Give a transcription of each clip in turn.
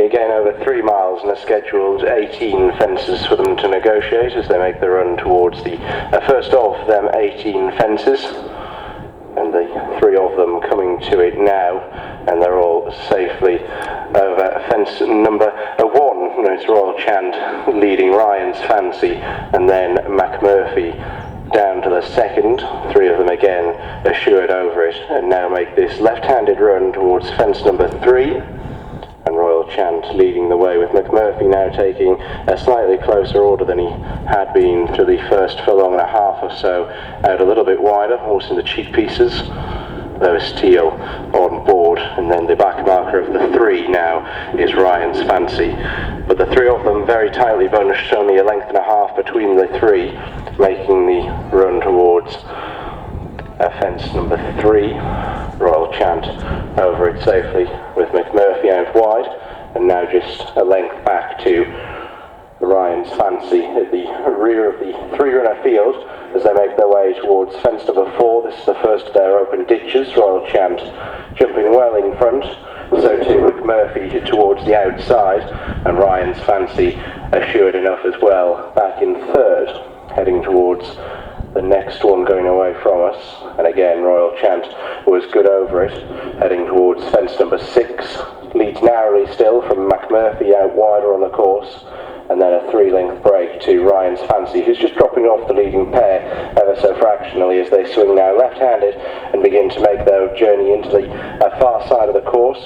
again over 3 miles and a scheduled 18 fences for them to negotiate as they make the run towards the first of them 18 fences. And the 3 of them coming to it now, and they're all safely over fence number 1. And it's Royal Chant leading Ryan's Fancy, and then McMurphy down to the second. 3 of them again assured over it, and now make this left-handed run towards fence number 3. And Royal Chant leading the way, with McMurphy now taking a slightly closer order than he had been through the first furlong and a half or so, out a little bit wider, almost in the cheek pieces. Lewis Teal on board, and then the back marker of the 3 now is Ryan's Fancy. But the 3 of them very tightly bunched, only a length and a half between the 3, making the run towards fence number 3. Royal Chant over it safely with McMurphy out wide, and now just a length back to Ryan's Fancy at the rear of the 3-runner field as they make their way towards fence number 4. This is the first of their open ditches. Royal Chant jumping well in front, so too McMurphy towards the outside, and Ryan's Fancy assured enough as well back in third, heading towards the next one going away from us. And again Royal Chant was good over it, heading towards fence number 6, leads narrowly still from McMurphy out wider on the course, and then a 3-length break to Ryan's Fancy, who's just dropping off the leading pair ever so fractionally as they swing now left-handed and begin to make their journey into the far side of the course.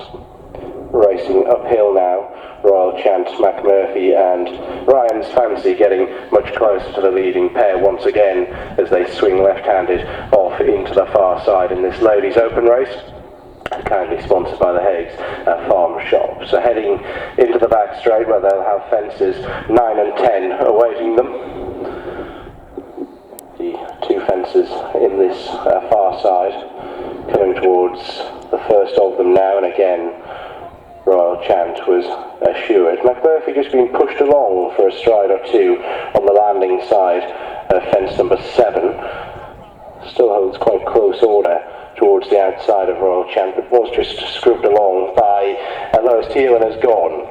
Racing uphill now, Royal Chant, McMurphy and Ryan's Fancy getting much closer to the leading pair once again as they swing left-handed off into the far side in this ladies' open race, kindly sponsored by the Higgs Farm Shop. So heading into the back straight where they'll have fences 9 and 10 awaiting them. The 2 fences in this far side coming towards the first of them now, and again Royal Chant was assured. McMurphy just being pushed along for a stride or 2 on the landing side of fence number 7. Still holds quite close order towards the outside of Royal Chant, but was just scrubbed along by Lois Teal and has gone.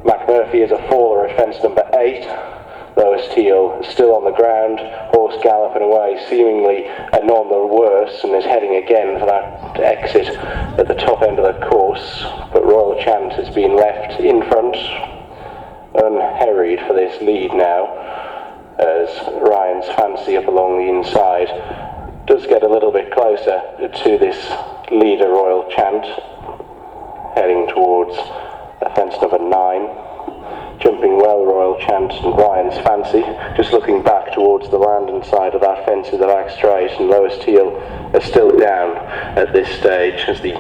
McMurphy is a faller at fence number 8. Lois Teal still on the ground, horse galloping away, seemingly none the worse, and is heading again for that exit at the top end of the course. But Royal Chant has been left in front, unharried for this lead now, as Ryan's Fancy up along the inside does get a little bit closer to this leader, Royal Chant, heading towards fence number 9. Jumping well, Royal Chant and Ryan's Fancy, just looking back towards the landing side of that fence in the back straight, and Lois Teal is still down at this stage as the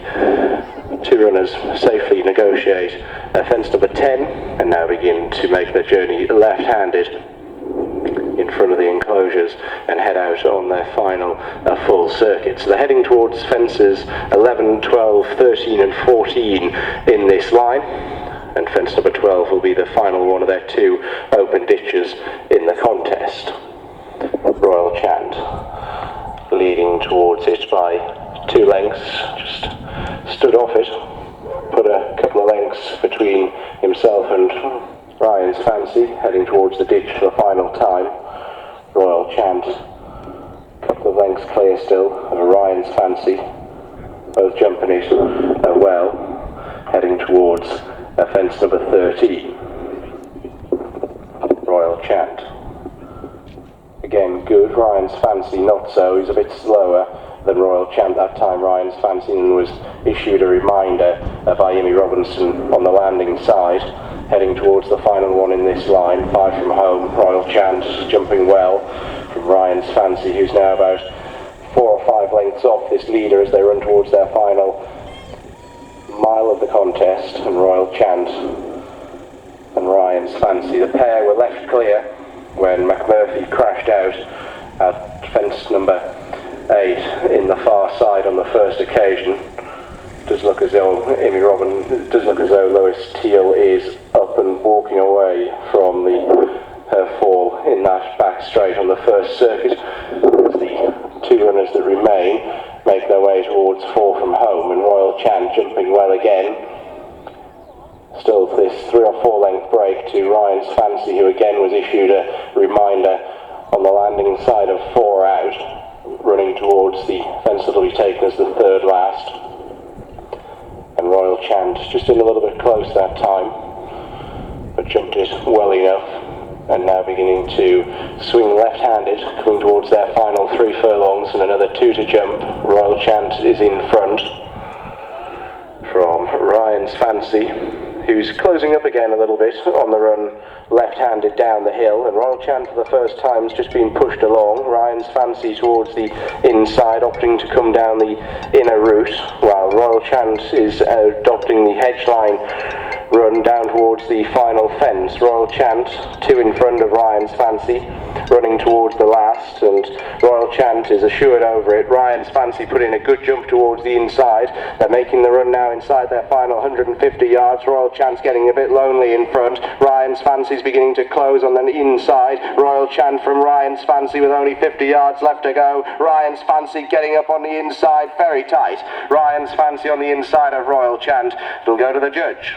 2 runners safely negotiate fence number 10 and now begin to make their journey left-handed in front of the enclosures and head out on their final full circuit. So they're heading towards fences 11, 12, 13 and 14 in this line, and fence number 12 will be the final one of their 2 open ditches in the contest. Royal Chant leading towards it by 2 lengths, just stood off it, put a couple of lengths between himself and Ryan's Fancy, heading towards the ditch for the final time. Royal Chant, a couple of lengths clear still of Ryan's Fancy, both jumping it well, heading towards fence number 13. Royal Chant, again good. Ryan's Fancy not so, he's a bit slower than Royal Chant that time. Ryan's Fancy was issued a reminder by Immy Robinson on the landing side, heading towards the final one in this line, 5 from home. Royal Chant jumping well from Ryan's Fancy, who's now about 4 or 5 lengths off this leader as they run towards their final mile of the contest. And Royal Chant and Ryan's Fancy, the pair, were left clear when McMurphy crashed out at fence number 8 in the far side on the first occasion. Does look as though Lois Teal is up and walking away from her fall in that back straight on the first circuit, as the 2 runners that remain make their way towards 4 from home, and Royal Chant jumping well again Still this 3 or 4 length break to Ryan's Fancy, who again was issued a reminder on the landing side of 4 out, running towards the fence that will be taken as the 3rd last. And Royal Chant just in a little bit close that time, but jumped it well enough, and now beginning to swing left-handed, coming towards their final 3 furlongs and another 2 to jump. Royal Chant is in front from Ryan's Fancy, who's closing up again a little bit on the run, left-handed down the hill, and Royal Chant for the first time has just been pushed along. Ryan's Fancy towards the inside, opting to come down the inner route, while Royal Chant is adopting the hedge line run down towards the final fence. Royal Chant 2 in front of Ryan's Fancy, running towards the last, and Royal Chant is assured over it. Ryan's Fancy put in a good jump towards the inside. They're making the run now inside their final 150 yards. Royal Chant's getting a bit lonely in front. Ryan's Fancy's beginning to close on the inside. Royal Chant from Ryan's Fancy with only 50 yards left to go. Ryan's Fancy getting up on the inside, very tight. Ryan's Fancy on the inside of Royal Chant. It'll go to the judge.